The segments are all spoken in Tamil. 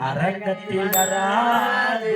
அரங்கத்தில் வராது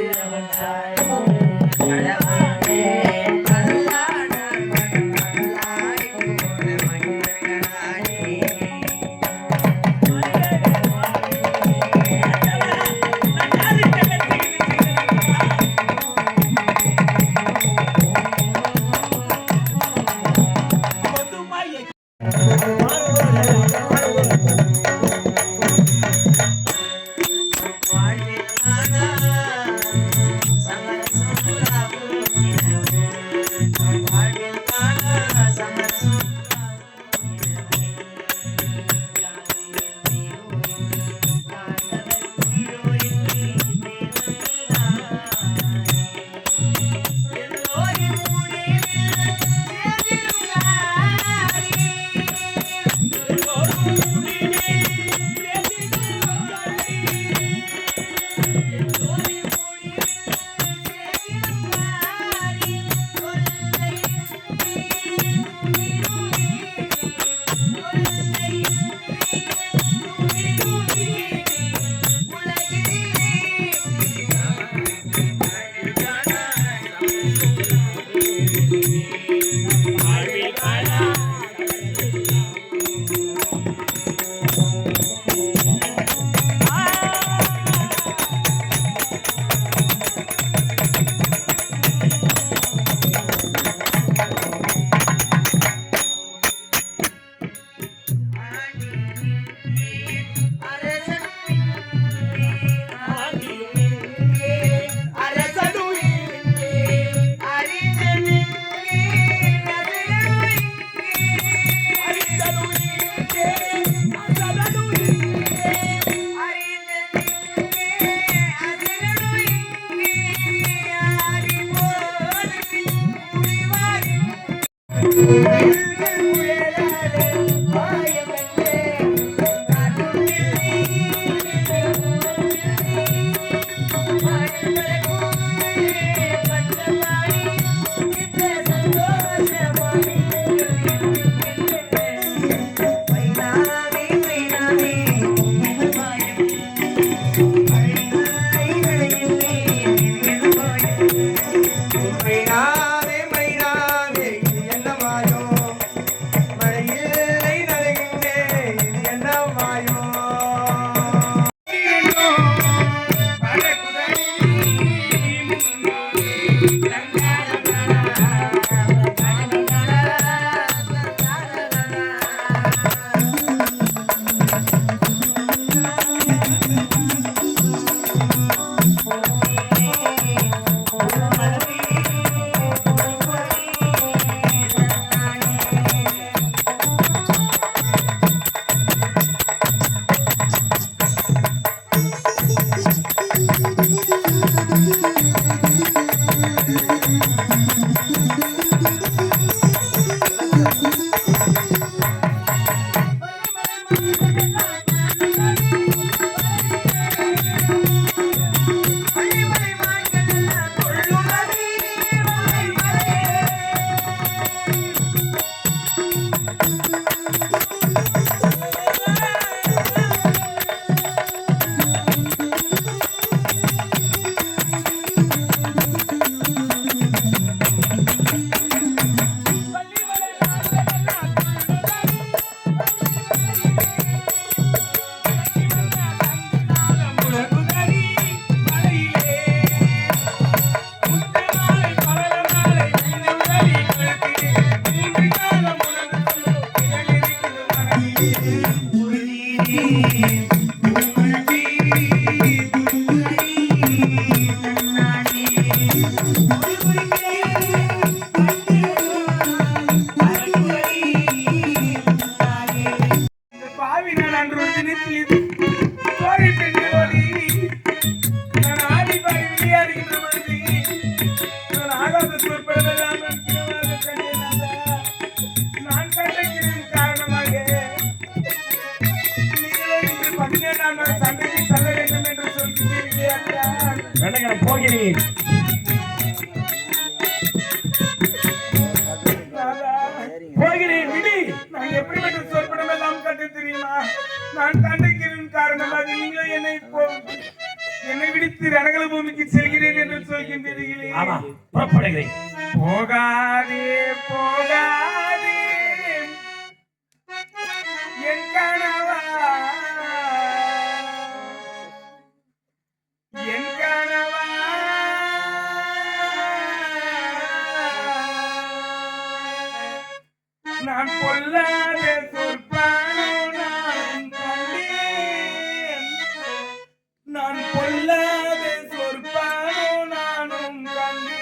நான் போகிறேன். போகிறேன் விடு. நான் எப்படிப்பட்ட சொற்படம் எல்லாம் கண்டு தெரியுமா? நான் கண்டிக்கிறேன் காரணம் அது நீங்களும் என்னை விடுத்து ரணகல பூமிக்கு செல்கிறேன் என்று சொல்கின்றீர்களே. ஆமா, புறப்படுகிறேன். போகாதே போகாதே என் கணவா, என் கணவா, நான் கொல்லாத சொற்பானோ நான் கண்டேன், நான் கொல்லாத சொற்பானோ நானும் கண்டேன்.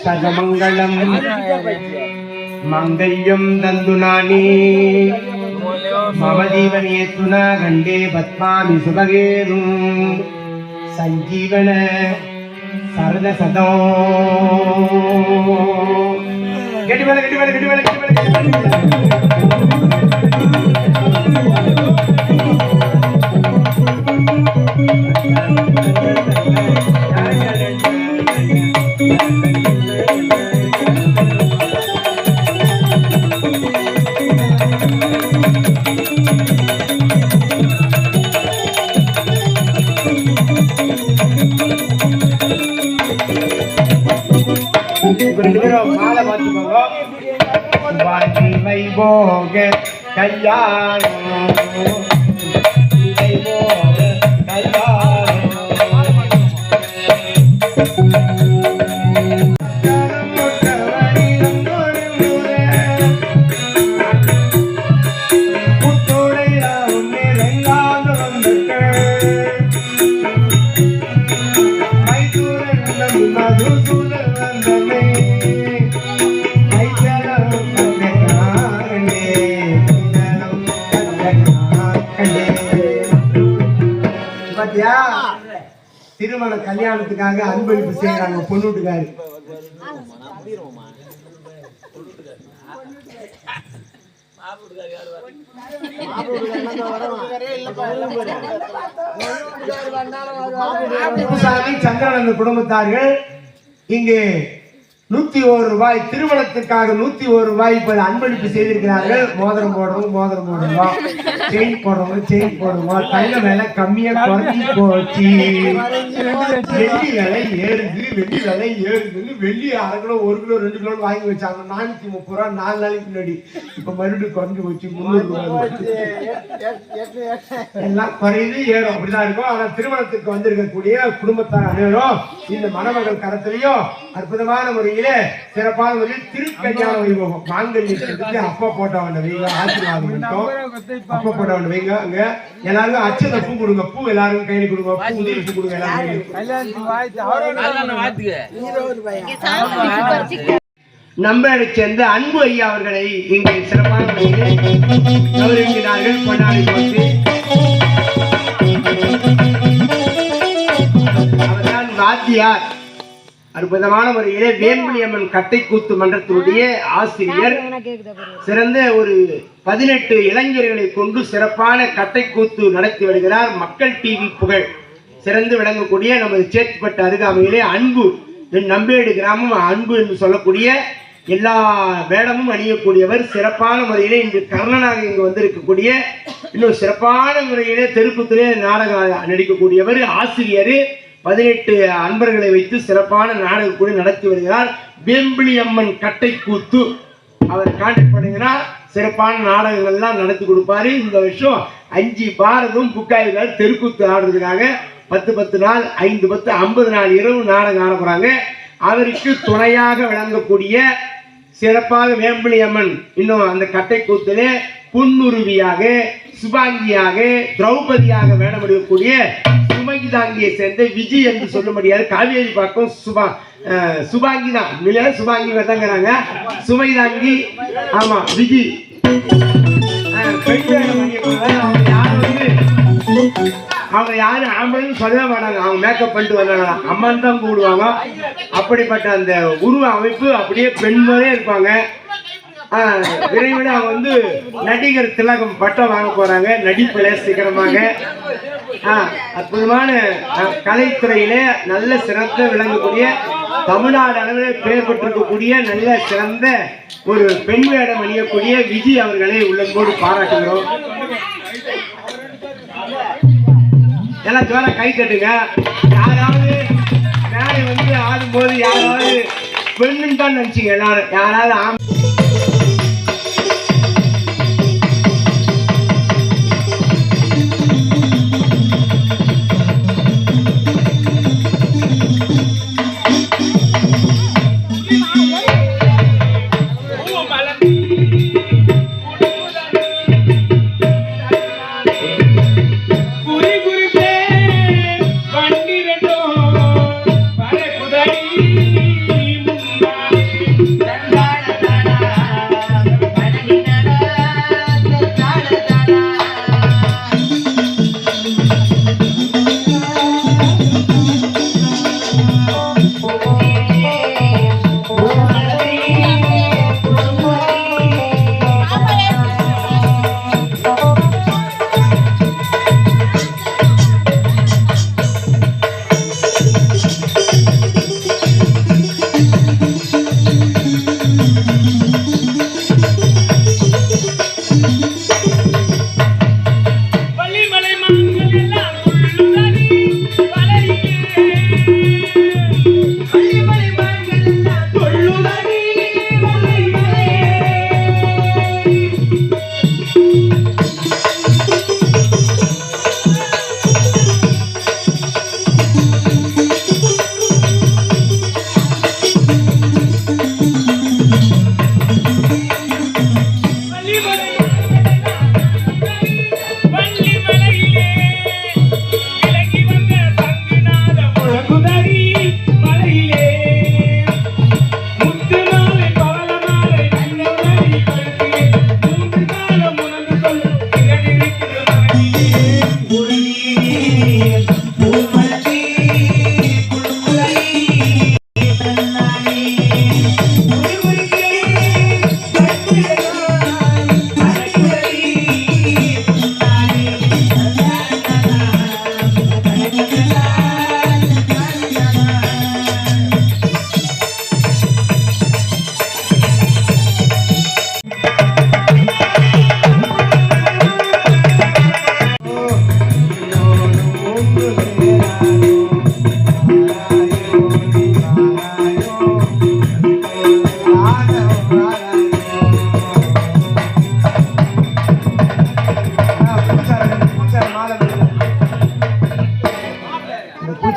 சகமங்கலம் மங்கையம் நந்துநானி மம ஜீவனேத்துனா கண்டே பத்மாமி சுபகேது சஞ்சீவன சரத சதோ கெட்டி மேல கெட்டி மேல கெட்டி மேல கெட்டி மேல மாலை பார்த்துக்கோங்க. வைபோக கல்யாணம் வைபோக கல்யாணம் திருமண கல்யாணத்துக்காக அன்பளிப்பு செய்யறாங்க பொண்ணு வீட்டுக்காரு. குப்புசாமி சந்திரன் அந்த குடும்பத்தார்கள் இங்கே 101 ரூபாய் திருமணத்திற்காக 101 ரூபாய் இப்ப அன்பளிப்பு செய்திருக்கிறார்கள். மோதிரம் போடுவோம், செயின் போடுவோம். தைல விலை கம்மியா குறைஞ்சி போச்சு. வெள்ளி விலை ஏறுதுன்னு வெள்ளி அரை கிலோ 1 கிலோ 2 கிலோ வாங்கி வச்சாங்க 430 ரூபா 4 நாளைக்கு முன்னாடி. இப்ப மறுபடியும் குறைஞ்சு போச்சு 300 ரூபாய். எல்லாம் குறையுது ஏறும் அப்படிதான் இருக்கும். ஆனா திருமணத்துக்கு வந்திருக்கக்கூடிய குடும்பத்தார் அனைவரும் இந்த மணமகள் கரத்திலையும் அற்புதமான முறையில சிறப்பான முறையில் திருக்கல்யாண வைபவம் மாங்கல்யத்துக்கு அப்பா போட்டவன் வைங்க, ஆசீர்வாதம் பண்ணிட்டோம். அப்பா போட்டவன் வைங்க. அங்க எல்லாருக்கும் அச்சத பூ கொடுங்க, பூ எல்லாருக்கும் கையில கொடுங்க, பூ உதிரி பூ கொடுங்க எல்லாருக்கும். நம்பரை சேர்ந்த அன்பு ஐயா அவர்களை இங்கே சிறப்பான முறையில் கௌரவிக்கிறார்கள். கொண்டாடி போட்டு அவர்தான் வாத்தியார். அற்புதமான முறையிலே வேம்புலியம்மன் கட்டைக்கூத்து மன்றத்தினுடைய ஆசிரியர். சிறந்த ஒரு 18 இளைஞர்களை கொண்டு சிறப்பான கட்டைக்கூத்து நடத்தி வருகிறார். மக்கள் டிவி புகழ் சிறந்து விளங்கக்கூடிய நமது சேத்துப்பட்ட அருகாமையிலே அன்பு நம்பேடு கிராமம் அன்பு என்று சொல்லக்கூடிய எல்லா வேடமும் அணியக்கூடியவர். சிறப்பான முறையிலே இன்று கர்ணனாக இங்கு வந்திருக்கக்கூடிய இன்னும் சிறப்பான முறையிலே தெருக்கூத்திலே நாடகம் நடிக்கக்கூடியவர் ஆசிரியர். 18 அன்பர்களை வைத்து சிறப்பான நாடக கூட நடத்தி வருகிறார். வேம்புலியம்மன் கட்டைக்கூத்து அவர் கான்டாக்ட் பண்ணுகிறார். சிறப்பான நாடகங்கள்லாம் நடத்தி கொடுப்பாரு. இந்த வருஷம் 5 பாரதம் புக்காயிலார் தெருக்கூத்து ஆடுறதுக்காக 10 நாள் 5 10 50 நாள் இரவு நாடகம் ஆட போறாங்க. அவருக்கு துணையாக விளங்கக்கூடிய சிறப்பாக வேம்புலியம்மன் இன்னும் அந்த கட்டைக்கூத்திலே புன்னுருவியாக சுபாங்கியாக திரௌபதியாக வேடமடிக்கக்கூடிய சுமகிதாங்கியை சேர்ந்த விஜய் என்று சொல்ல முடியாது. காவேரி பாக்கம் சுபாங்கி தான் இல்லையா? சுபாங்கி தாங்கிறாங்க. சுமைதாங்கி ஆமா விஜய் அவங்க யாரும் ஆம்பளைன்னு சொல்லவே மாட்டாங்க. அவங்க மேக்கப் பண்ணிட்டு வந்தாங்க, அம்மான்னு தான் கூடுவாங்க. அப்படிப்பட்ட அந்த உருவ அமைப்பு அப்படியே பெண்களே இருப்பாங்க. விரைவில் அவங்க நடிகர் திலகம் பட்டம் வாங்க போறாங்க. நடிப்புல சீக்கிரமாக அற்புதமான கலைத்துறையிலே நல்ல சிறந்த விளங்கக்கூடிய தமிழ்நாடு அளவில் பெயர் பெற்றிருக்கக்கூடிய நல்ல சிறந்த ஒரு பெண் வேடம் அணியக்கூடிய விஜய் அவர்களை உள்ளன்போடு பாராட்டுகிறோம். எல்லாம் ஜோரா கை தட்டுங்க. யாராவது மேலே ஆடும்போது யாராவது பெண்ணுன்னு தான் நினைச்சிங்க. எல்லாரும் யாராவது Da da da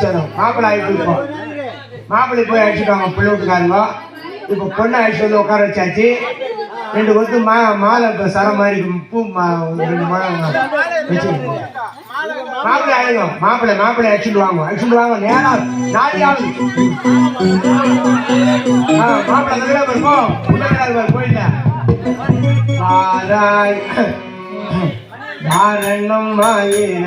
அழைச்சிடும் மாப்பிள்ளை ஆகிட்டு இருப்போம் மாப்பிள்ளை போய் அழைச்சிட்டு வாங்க பிள்ளை வீட்டுக்காரங்க இப்போ பொண்ணை அழைச்சிட்டு வந்து உட்கார வச்சாச்சு 2 கொத்து மாலை இப்போ சர மாதிரி பூ 2 மாலை வச்சுருக்கோம் மாப்பிள்ளை ஆயிடும் மாப்பிள்ளை அழைச்சிட்டு வாங்க நேரம் நாளையாவது மாப்பிள்ளை நல்லா இருக்கும் பிள்ளைங்க கோயில்ல வாராய் வாரணம் மாயிர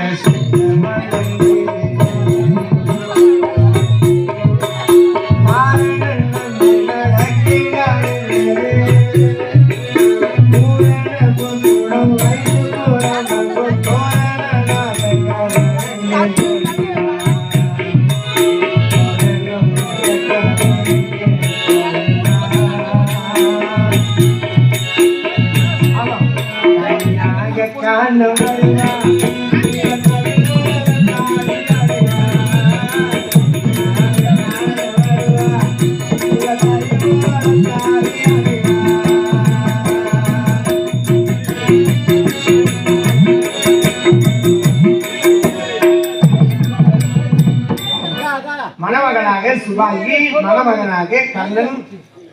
மணமகனாக சுபாங்கி மணமகனாக கண்ணன்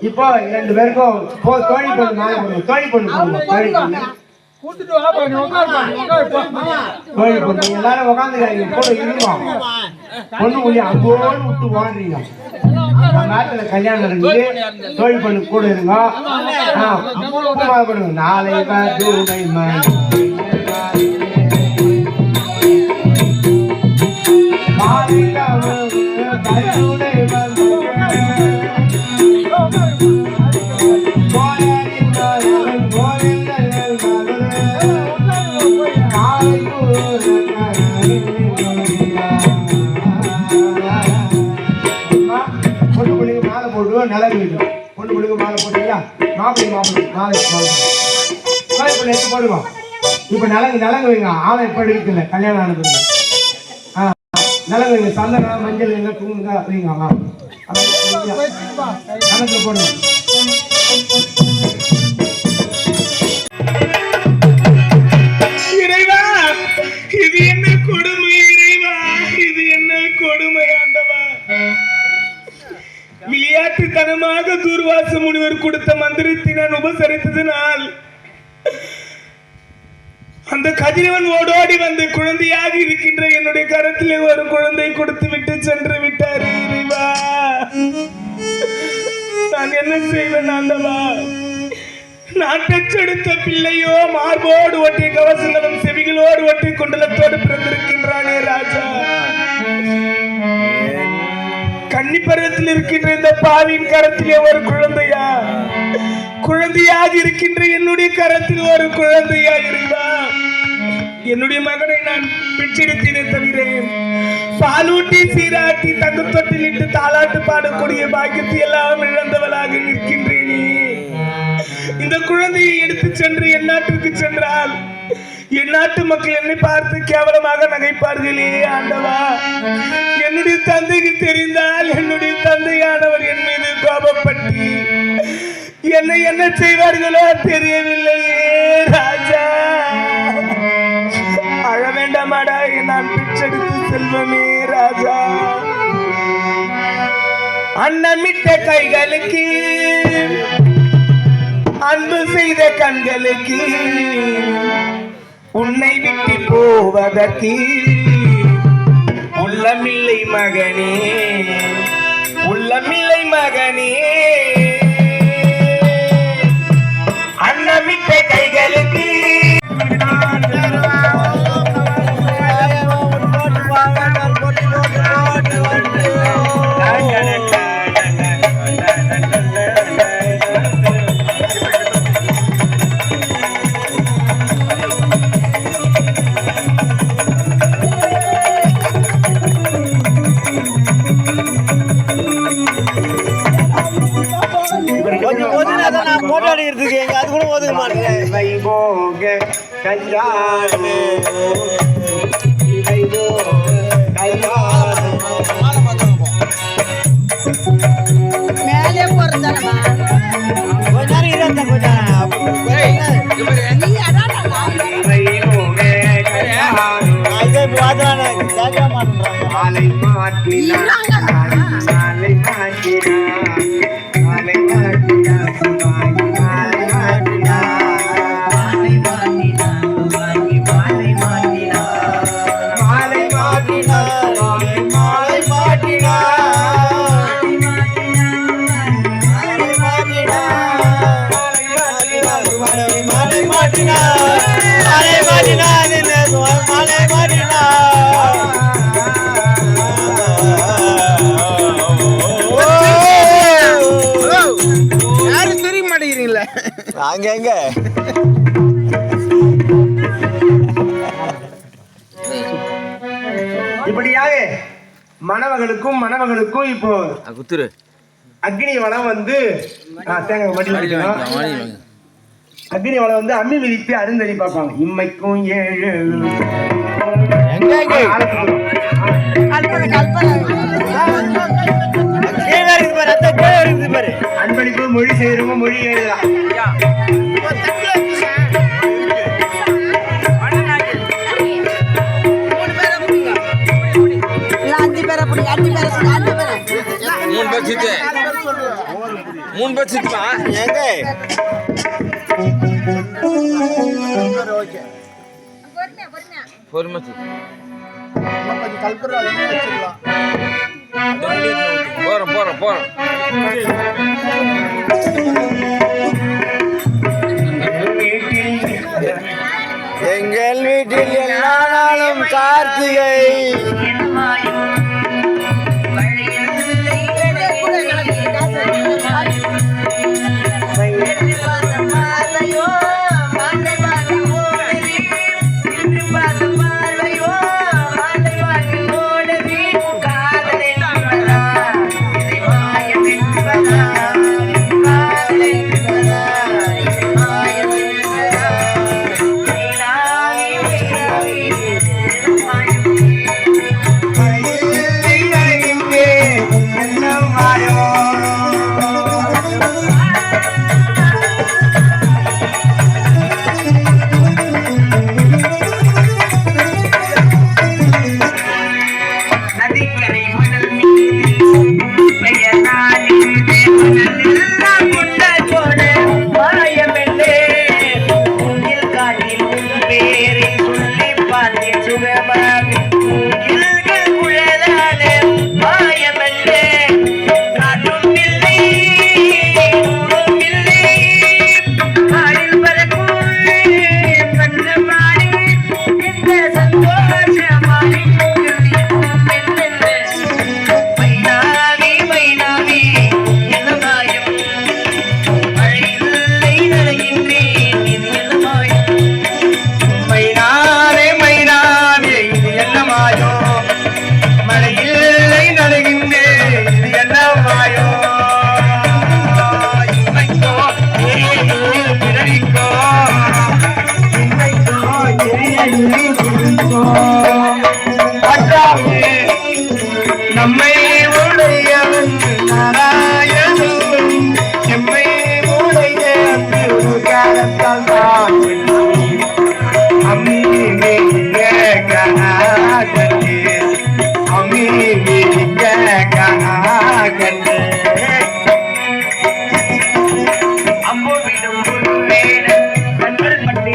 இப்போ 2 பேருக்கும் தோழி பொண்ணு எல்லாரும் உட்காந்துக்காங்க கூட இருந்தோம் பொண்ணு மொழி அங்கோடு விட்டு ஓடுறீங்க நாட்டுல கல்யாணம் நடக்குது தோழி பொண்ணு கூட இருங்க பண்ணுங்க நாளை நிலவு வைக்கும் பொண்ணு பிள்ளைங்க மாலை போட்டீங்களா மாலை எடுத்து போடுவோம் இப்போ நிலங்கு வைங்க ஆளை இப்போ இருக்குல்ல கல்யாணம் ஆனது நிலங்கு வைங்க சந்தனம் மஞ்சள் வைங்க தூங்குங்க வைங்க கணக்கில் போடுவோம் இறைவா இது என்ன கொடுமை இறைவா இது என்ன கொடுமை ஆண்டவா விளையாட்டுத்தனமாக தூர்வாச முனிவர் கொடுத்த மந்திரத்தை நான் உபசரித்ததனால் அந்த கதிரவன் ஓடோடி வந்து குழந்தையாக இருக்கின்ற என்னுடைய கரத்திலே ஒரு குழந்தை கொடுத்து விட்டு சென்று விட்டார் இறைவா நான் என்ன செய்வேன் ஆண்டவா நான் பெற்றெடுத்த பிள்ளையோ மார்போடு ஒட்டி கவசங்களும் செவிகளோடு ஒட்டி குண்டலத்தோடு பிறந்திருக்கின்றானே ராஜா கன்னி பருவத்தில் இருக்கின்ற இந்த பாவியின் கரத்திலே ஒரு குழந்தையாக இருக்கின்ற என்னுடைய கரத்தில் ஒரு குழந்தையா இருந்தா என்னுடைய மகனை நான் பெற்றெடுத்தேனே தவிர பாலூட்டி சீராட்டி தங்கு தொட்டிலிட்டு தாளாட்டு பாடக்கூடிய பாக்கியத்தை எல்லாம் இழந்தவளாக நிற்கின்றேனே இந்த குழந்தையை எடுத்து சென்று என் நாட்டிற்கு சென்றால் என் நாட்டு மக்கள் என்னை பார்த்து கேவலமாக நகைப்பார்களே ஆண்டவா என்னுடைய தந்தைக்கு தெரிந்தால் என்னுடைய தந்தையானவர் என் மீது கோபப்பட்டு என்னை என்ன செய்வார்களோ தெரியவில்லையே ராஜா அழ வேண்டாமாடா நான் பிச்செடுத்து செல்வமே ராஜா அன்னமிட்ட கைகளுக்கு அன்பு செய்த கண்களுக்கு உன்னை விட்டு போவதற்கு உள்ளமில்லை மகனே அன்னமிட்ட கைகளுக்கு அது கூட ஒதுக்க மாட்டேன் மேலே போறதானமா கொஞ்ச நேரம் இருந்தா மாட்டினான் மாலை மாட்டினான் மாலை மாட்டினான் சுபாங்கி மாலை மாட்டினான் மாலை மாட்டினான் சுபாங்கி மாலை மாட்டினான் மாலை மாட்டினான் சுபாங்கி மாலை மாட்டினான் யாரும் தெரிய மாட்டேங்கிறீங்களா? அங்க எங்க இப்படியாக மணமகளுக்கும் இப்போ குத்துரு அக்னி வளம் வந்து தேங்காய் மடியில் வைக்கணும். அக்னி வளம் வந்து அம்மி மிதித்து அருந்ததி பார்ப்பாங்க. இம்மைக்கும் 7 அன்பளிப்பு மொழி செய்யறவங்க மொழி எழுதலாம். மூணு பேர் சுத்துமா எங்க பொறுமை போறோம் எங்கள் வீட்டில் எல்லா நாளும் கார்த்திகை நம்மை உடையவன் நாராயணன் எம்மை உடைய காலத்தால் தான் அம்மி கணாகண்டே அம்மி கணாகண்டே அம்போவிடும் வேடன் கண்கள் பட்டி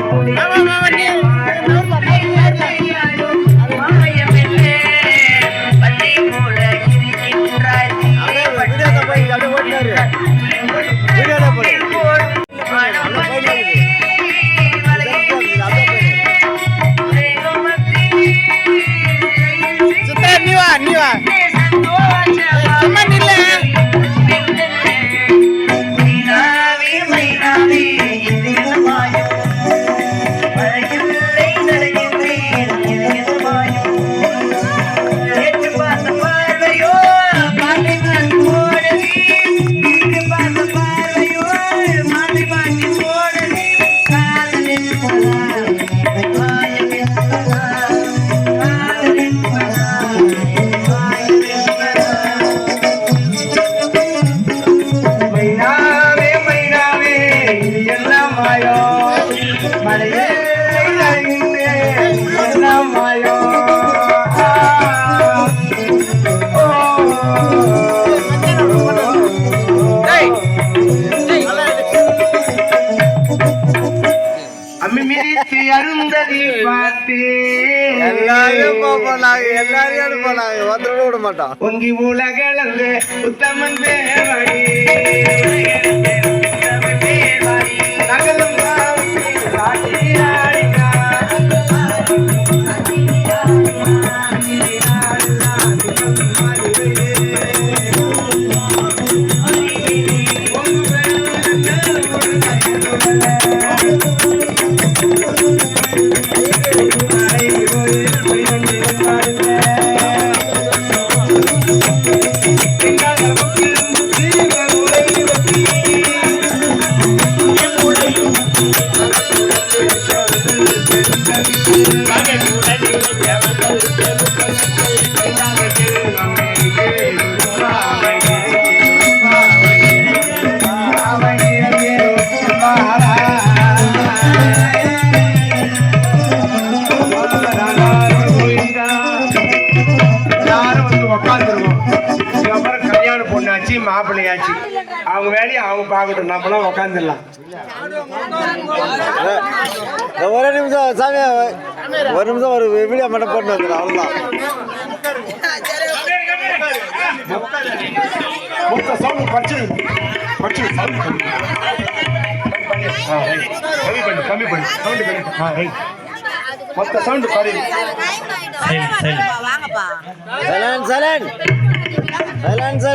காத்து எல்லாரையும் போனாங்க ஒருத்தரோட விட மாட்டான் பொங்கி உலகளந்து உத்தமன் தேவடி நகலும் மாப்பிள்ளையாச்சு அவங்க வேலையை அவங்க பார்க்கட்டும், நம்மளாம் உக்காந்துடலாம். ஒரு நிமிஷம் சாமி, ஒரு நிமிஷம் ஒரு வீடியோ மட்டும் போட்டு வந்துடும், அவ்வளோதான். மொத்த சவுண்ட் கம்மி பண்ணு சவுண்ட் கம்மி. மொத்த சவுண்ட் பாரு. சைலண்ட்